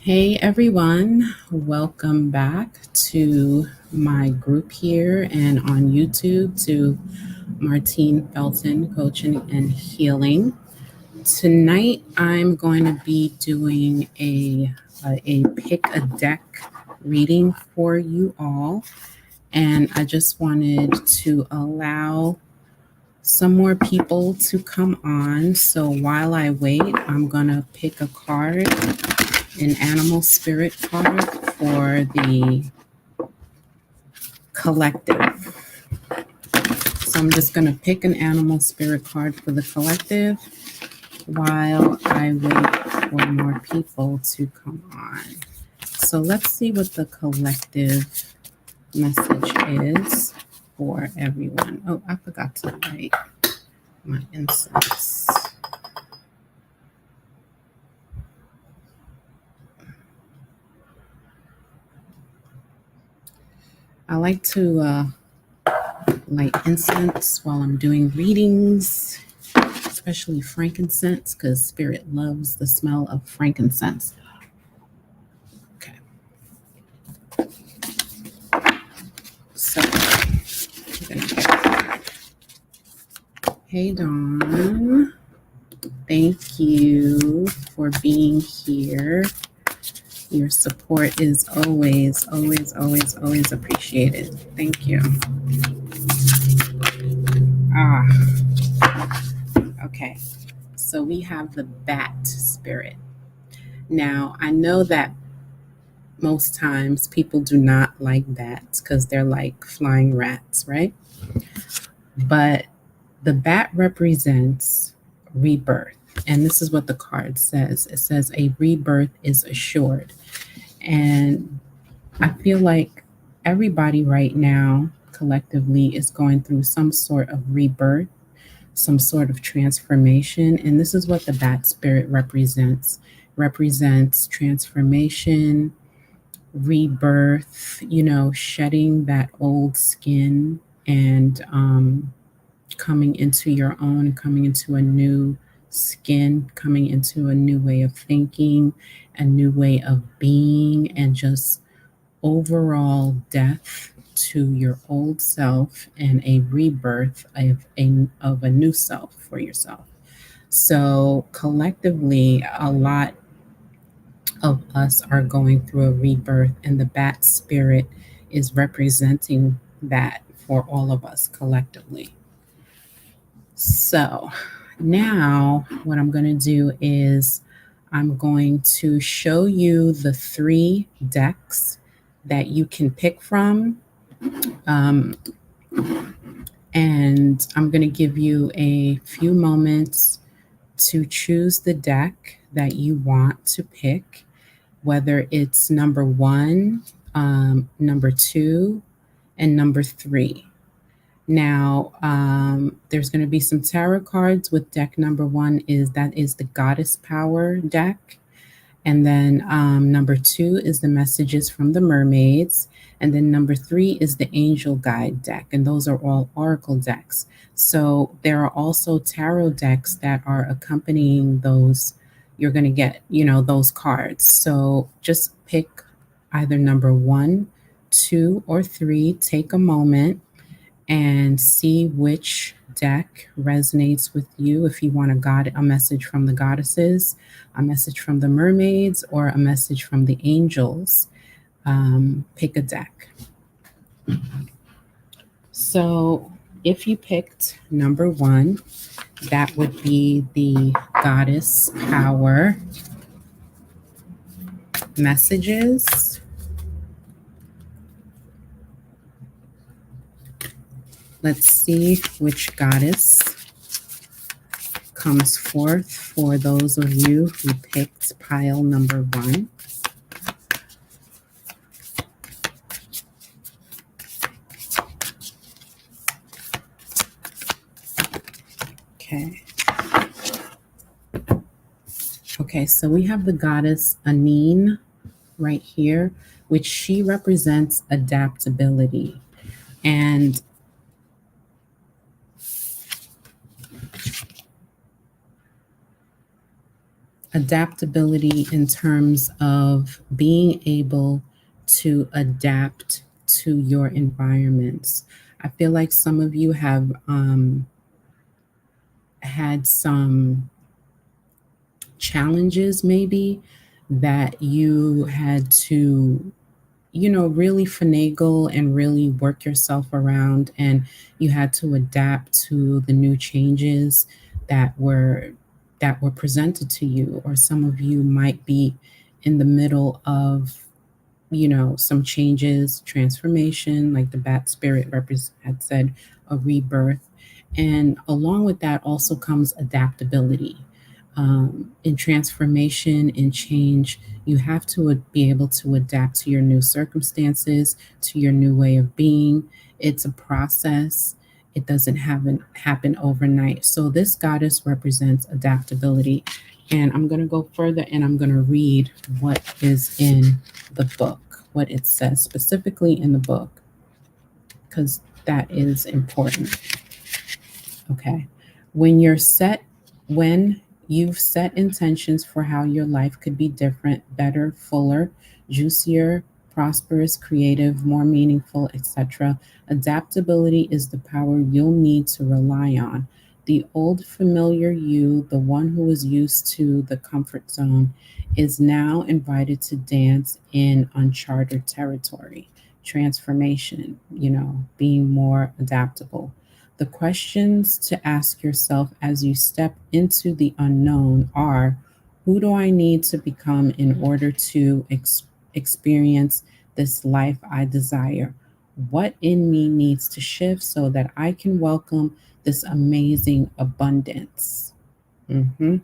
Hey everyone, welcome back to my group here and on YouTube to MartineFelton Coaching and Healing. Tonight I'm going to be doing a pick a deck reading for you all, and I just wanted to allow some more people to come on. So while I wait, I'm going to pick a card, an animal spirit card for the collective. So I'm just going to pick an animal spirit card for the collective while I wait for more people to come on. So let's see what the collective message is for everyone. Oh, I forgot to light my incense. I like to light incense while I'm doing readings, especially frankincense, because spirit loves the smell of frankincense. Okay. So, hey Dawn, thank you for being here. Your support is always, always, always, always appreciated. Thank you. Okay. So we have the bat spirit. Now, I know that most times people do not like bats because they're like flying rats, right? But the bat represents rebirth. And this is what the card says. It says a rebirth is assured. And I feel like everybody right now collectively is going through some sort of rebirth, some sort of transformation. And this is what the bat spirit represents. Represents transformation, rebirth, shedding that old skin and coming into your own, coming into a new skin, coming into a new way of thinking, a new way of being, and just overall death to your old self and a rebirth of a new self for yourself. So collectively, a lot of us are going through a rebirth, and the bat spirit is representing that for all of us collectively. So now what I'm going to do is I'm going to show you the 3 decks that you can pick from. And I'm going to give you a few moments to choose the deck that you want to pick, whether it's number 1, number 2, and number 3. Now, there's going to be some tarot cards with deck number 1 is the Goddess Power deck. And then number 2 is the Messages from the Mermaids. And then number 3 is the Angel Guide deck. And those are all oracle decks. So there are also tarot decks that are accompanying those. You're going to get, those cards. So just pick either number 1, 2, or 3. Take a moment and see which deck resonates with you. If you want a message from the goddesses, a message from the mermaids, or a message from the angels, pick a deck. So if you picked number 1, that would be the Goddess Power messages. Let's see which goddess comes forth for those of you who picked pile number 1. Okay, so we have the goddess Anine right here, which she represents adaptability. And Adaptability in terms of being able to adapt to your environments. I feel like some of you have had some challenges, maybe, that you had to, really finagle and really work yourself around, and you had to adapt to the new changes that were presented to you. Or some of you might be in the middle of, some changes, transformation, like the bat spirit had said, a rebirth. And along with that also comes adaptability. In transformation, in change, you have to be able to adapt to your new circumstances, to your new way of being. It's a process. It doesn't happen overnight. So this goddess represents adaptability. And I'm going to go further and I'm going to read what is in the book, what it says specifically in the book, because that is important. Okay. When you're set, when you've set intentions for how your life could be different, better, fuller, juicier, prosperous, creative, more meaningful, etc., adaptability is the power you'll need to rely on. The old familiar you, the one who is used to the comfort zone, is now invited to dance in uncharted territory. Transformation, being more adaptable. The questions to ask yourself as you step into the unknown are: who do I need to become in order to experience this life I desire? What in me needs to shift so that I can welcome this amazing abundance? Mhm.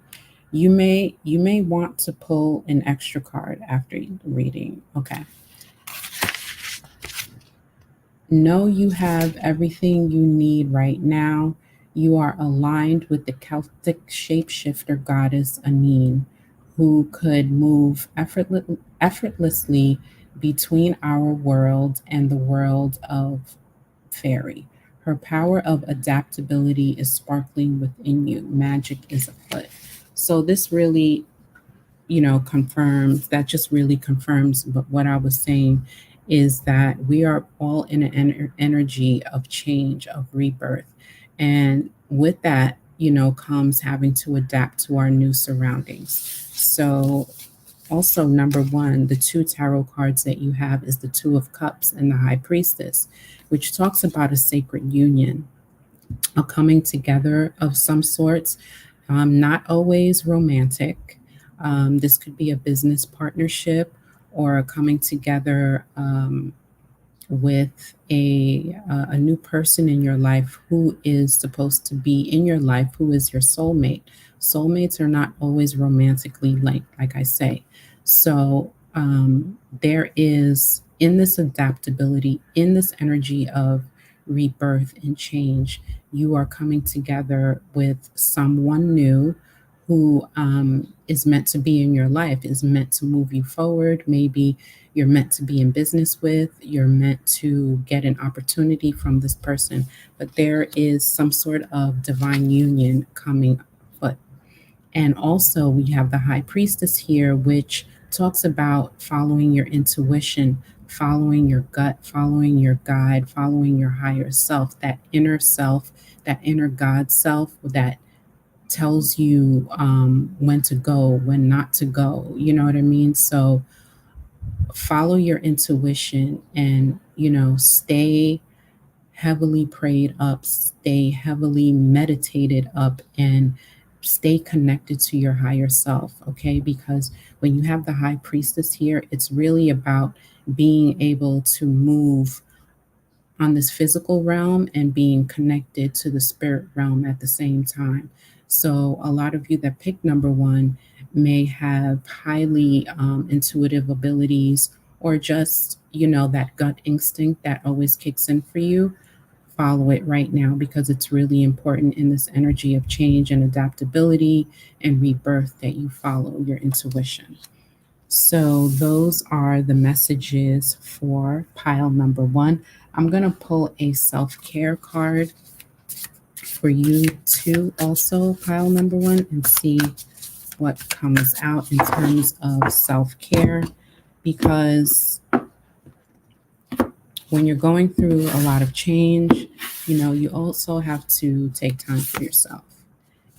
You may want to pull an extra card after reading. Okay. Know you have everything you need right now. You are aligned with the Celtic shapeshifter goddess Anine, who could move effortlessly between our world and the world of fairy. Her power of adaptability is sparkling within you. Magic is afoot. So this really, confirms that, just really confirms what I was saying, is that we are all in an energy of change, of rebirth. And with that, comes having to adapt to our new surroundings. So also, number one, the two tarot cards that you have is the Two of Cups and the High Priestess, which talks about a sacred union, a coming together of some sorts, not always romantic. This could be a business partnership or a coming together with a new person in your life who is supposed to be in your life, who is your soulmate. Soulmates are not always romantically linked, like I say. So there is, in this adaptability, in this energy of rebirth and change, you are coming together with someone new who is meant to be in your life, is meant to move you forward. Maybe you're meant to be in business with, you're meant to get an opportunity from this person, but there is some sort of divine union coming afoot. And also, we have the High Priestess here, which talks about following your intuition, following your gut, following your guide, following your higher self, that inner God self that tells you when to go, when not to go. You know what I mean? So follow your intuition and, stay heavily prayed up, stay heavily meditated up, and stay connected to your higher self, okay? Because when you have the High Priestess here, it's really about being able to move on this physical realm and being connected to the spirit realm at the same time. So, a lot of you that pick number one may have highly intuitive abilities, or just, that gut instinct that always kicks in for you. Follow it right now, because it's really important in this energy of change and adaptability and rebirth that you follow your intuition. So those are the messages for pile number one. I'm going to pull a self-care card for you too, also pile number one, and see what comes out in terms of self-care, because when you're going through a lot of change, you also have to take time for yourself.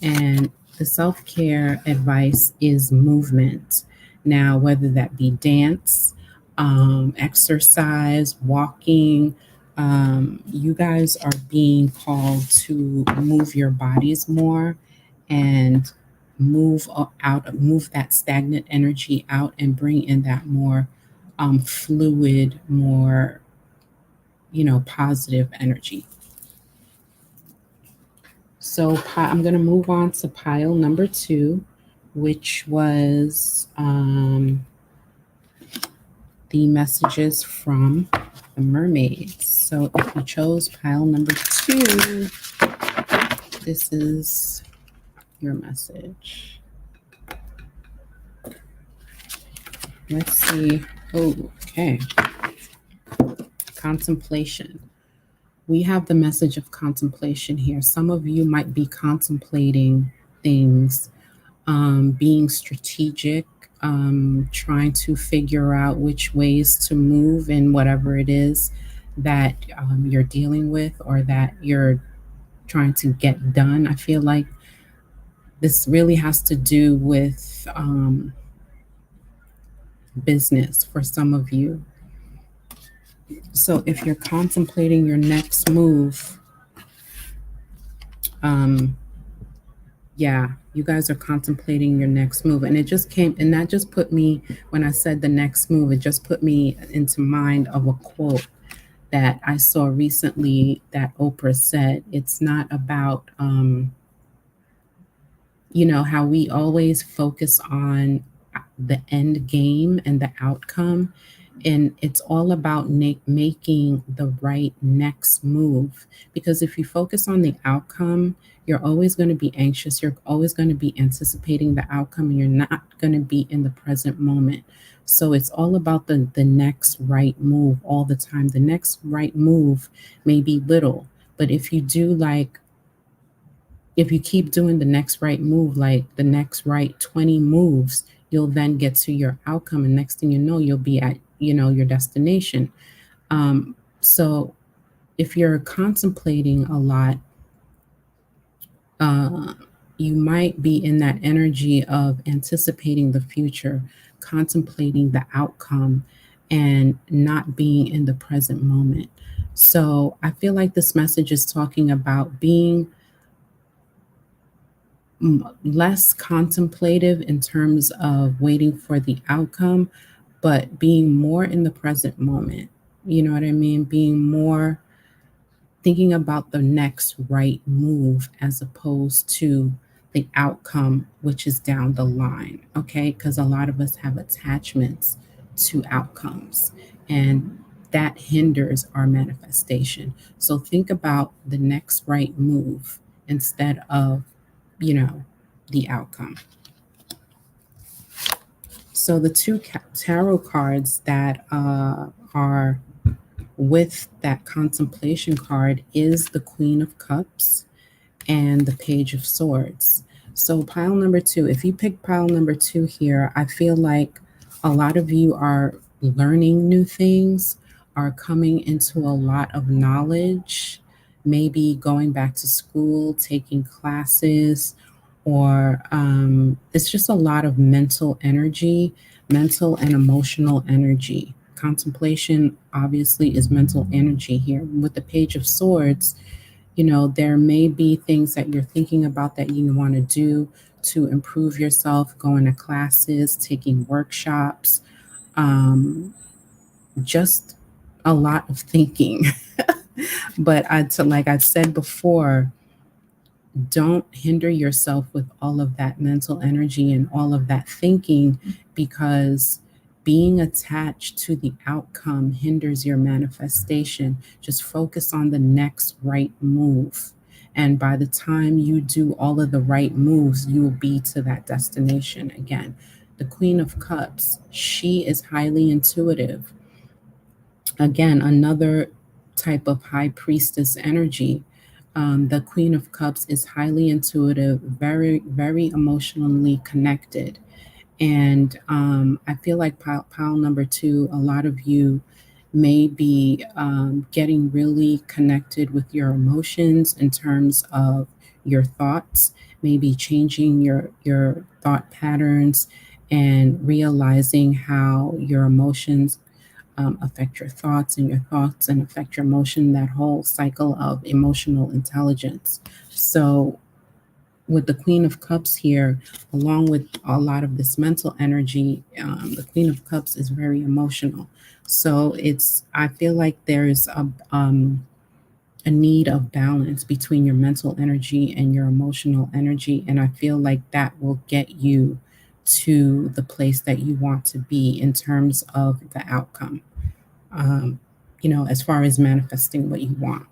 And the self-care advice is movement. Now, whether that be dance, exercise, walking, you guys are being called to move your bodies more and move that stagnant energy out and bring in that more fluid, more, positive energy. So I'm going to move on to pile number 2, which was the messages from the mermaids. So if you chose pile number 2, this is your message. Let's see. Oh, okay. Contemplation. We have the message of contemplation here. Some of you might be contemplating things, being strategic, trying to figure out which ways to move in whatever it is that you're dealing with or that you're trying to get done. I feel like this really has to do with business for some of you. So if you're contemplating your next move, yeah, you guys are contemplating your next move. And it just came, and that just put me, when I said the next move, it just put me into mind of a quote that I saw recently that Oprah said. It's not about, how we always focus on the end game and the outcome. And it's all about making the right next move. Because if you focus on the outcome, you're always going to be anxious. You're always going to be anticipating the outcome, and you're not going to be in the present moment. So it's all about the next right move all the time. The next right move may be little, but if you keep doing the next right move, like the next right 20 moves, you'll then get to your outcome. And next thing you know, you'll be at, your destination. So if you're contemplating a lot, you might be in that energy of anticipating the future, contemplating the outcome, and not being in the present moment. So I feel like this message is talking about being less contemplative in terms of waiting for the outcome, but being more in the present moment. You know what I mean? Being more thinking about the next right move as opposed to the outcome, which is down the line. Okay. Because a lot of us have attachments to outcomes, and that hinders our manifestation. So think about the next right move instead of, the outcome. So the two tarot cards that are with that contemplation card is the Queen of Cups and the Page of Swords. So pile number 2, if you pick pile number 2 here, I feel like a lot of you are learning new things, are coming into a lot of knowledge, maybe going back to school, taking classes, or it's just a lot of mental energy, mental and emotional energy. Contemplation obviously is mental energy here. With the Page of Swords, there may be things that you're thinking about that you want to do to improve yourself, going to classes, taking workshops, just a lot of thinking. But like I said before, don't hinder yourself with all of that mental energy and all of that thinking, because being attached to the outcome hinders your manifestation. Just focus on the next right move. And by the time you do all of the right moves, you will be to that destination again. The Queen of Cups, she is highly intuitive. Again, another type of high priestess energy. The Queen of Cups is highly intuitive, very, very emotionally connected. And I feel like pile number two, a lot of you may be getting really connected with your emotions in terms of your thoughts, maybe changing your thought patterns and realizing how your emotions affect your thoughts, and your thoughts and affect your emotion, that whole cycle of emotional intelligence. So with the Queen of Cups here, along with a lot of this mental energy, the Queen of Cups is very emotional. So I feel like there's a need of balance between your mental energy and your emotional energy. And I feel like that will get you to the place that you want to be in terms of the outcome, um, as far as manifesting what you want.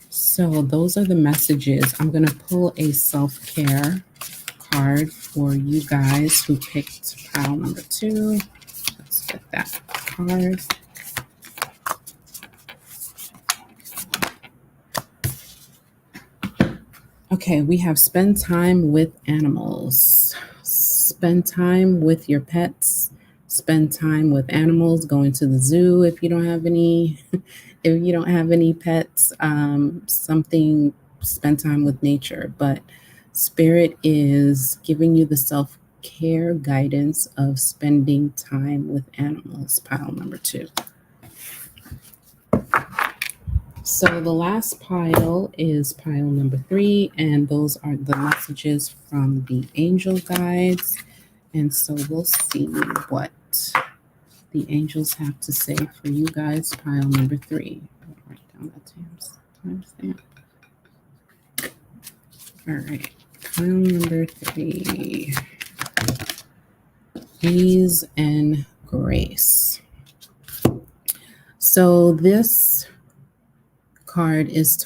So those are the messages. I'm going to pull a self-care card for you guys who picked pile number two. Let's get that card. Okay, we have spend time with animals. Spend time with your pets. Spend time with animals. Go into the zoo if you don't have any. If you don't have any pets, something. Spend time with nature. But Spirit is giving you the self-care guidance of spending time with animals. Pile number two. So the last pile is pile number three, and those are the messages from the angel guides. And so we'll see what the angels have to say for you guys. Pile number three. I'll write down that timestamp. All right, pile number three. Ease and grace. So this card is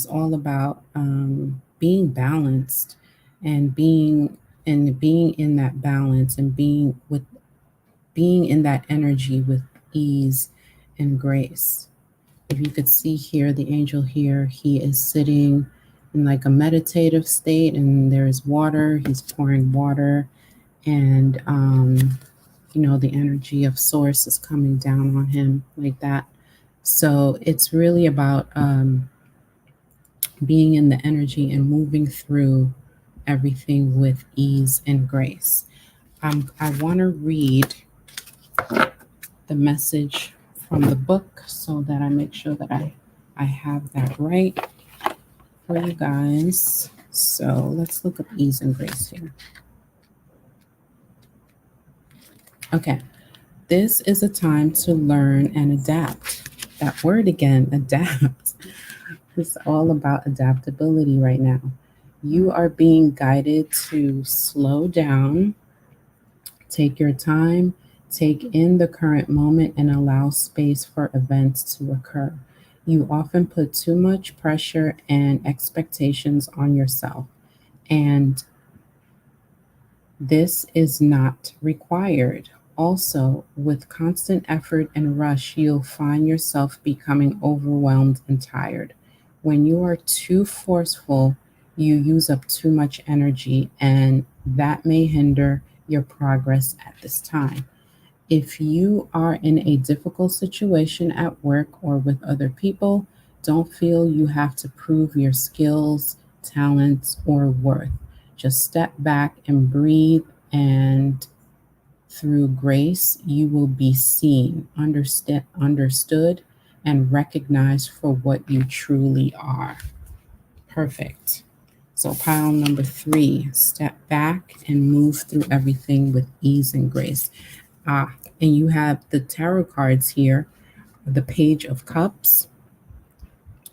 all about being balanced and being in that balance and being in that energy with ease and grace. If you could see here, the angel here, he is sitting in like a meditative state, and there's water. He's pouring water, and the energy of source is coming down on him like that. So it's really about being in the energy and moving through everything with ease and grace. I want to read the message from the book so that I make sure that I have that right for you guys. So let's look up ease and grace here. Okay. This is a time to learn and adapt. That word again, adapt. It's all about adaptability right now. You are being guided to slow down, take your time, take in the current moment, and allow space for events to occur. You often put too much pressure and expectations on yourself, and this is not required. Also, with constant effort and rush, you'll find yourself becoming overwhelmed and tired. When you are too forceful, you use up too much energy, and that may hinder your progress at this time. If you are in a difficult situation at work or with other people, don't feel you have to prove your skills, talents, or worth. Just step back and breathe, and through grace, you will be seen, understood, and recognized for what you truly are. Perfect. So pile number three, step back and move through everything with ease and grace. And you have the tarot cards here, the Page of Cups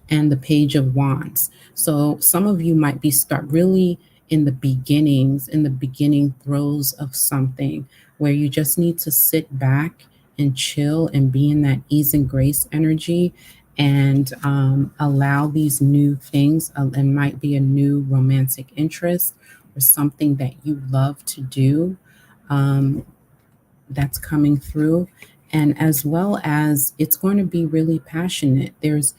and the Page of Wands. So some of you might be start really in the beginning throes of something where you just need to sit back and chill and be in that ease and grace energy, and allow these new things. It might be a new romantic interest or something that you love to do, that's coming through, And as well as it's going to be really passionate. There's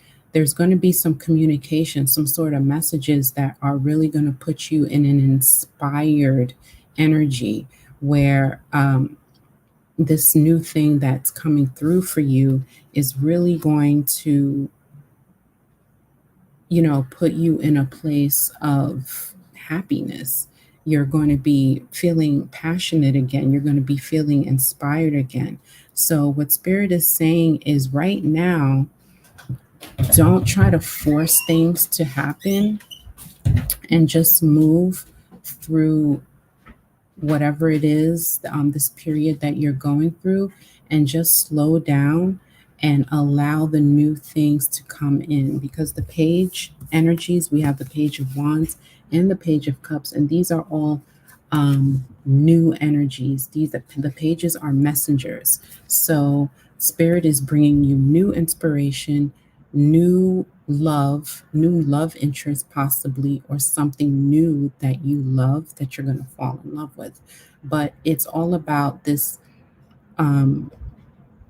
going to be some communication, some sort of messages that are really going to put you in an inspired energy where this new thing that's coming through for you is really going to, put you in a place of happiness. You're going to be feeling passionate again. You're going to be feeling inspired again. So, what Spirit is saying is right now, don't try to force things to happen and just move through whatever it is, this period that you're going through, and just slow down and allow the new things to come in. Because the page energies, we have the Page of Wands and the Page of Cups, and these are all new energies. The pages are messengers. So Spirit is bringing you new inspiration, new love interest, possibly, or something new that you love that you're going to fall in love with. But it's all about this um,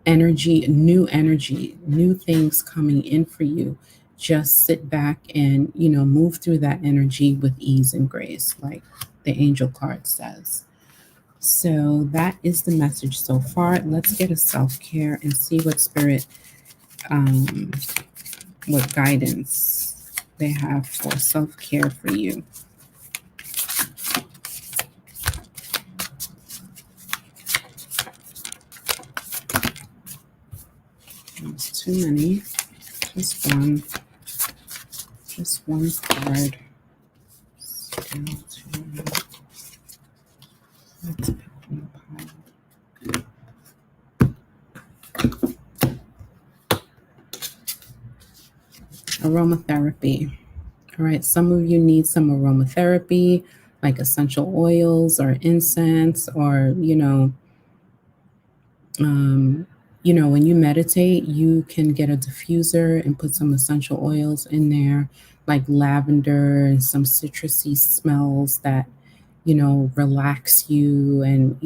energy, new things coming in for you. Just sit back and, move through that energy with ease and grace, like the angel card says. So that is the message so far. Let's get a self-care and see what Spirit, um, what guidance they have for self-care for you. There's too many. Just one. Just one card. Let's pick from the pile. Aromatherapy. All right, some of you need some aromatherapy, like essential oils or incense, or when you meditate, you can get a diffuser and put some essential oils in there, like lavender and some citrusy smells that, relax you and,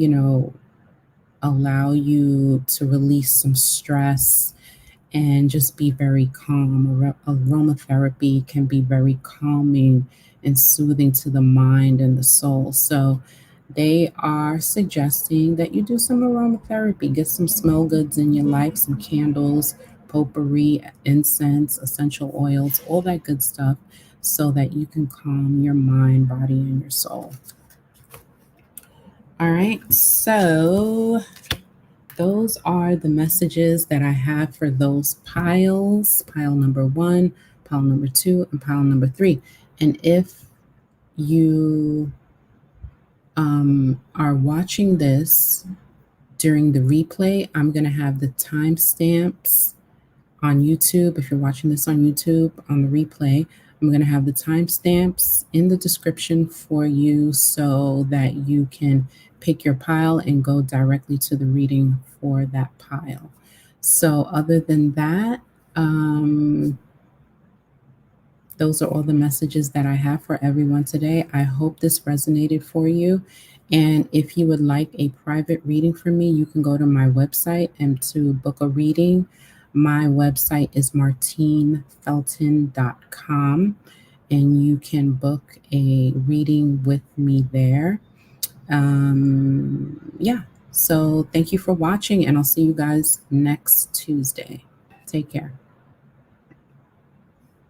allow you to release some stress and just be very calm. Aromatherapy can be very calming and soothing to the mind and the soul. So they are suggesting that you do some aromatherapy, get some smell goods in your life, some candles, potpourri, incense, essential oils, all that good stuff, so that you can calm your mind, body, and your soul. All right, so those are the messages that I have for those piles, pile number 1, pile number 2, and pile number 3. And if you are watching this during the replay, I'm going to have the timestamps on YouTube. If you're watching this on YouTube on the replay, I'm going to have the timestamps in the description for you so that you can pick your pile and go directly to the reading for that pile. So other than that, those are all the messages that I have for everyone today. I hope this resonated for you. And if you would like a private reading from me, you can go to my website and to book a reading. My website is MartineFelton.com, and you can book a reading with me there. So thank you for watching, and I'll see you guys next Tuesday. Take care.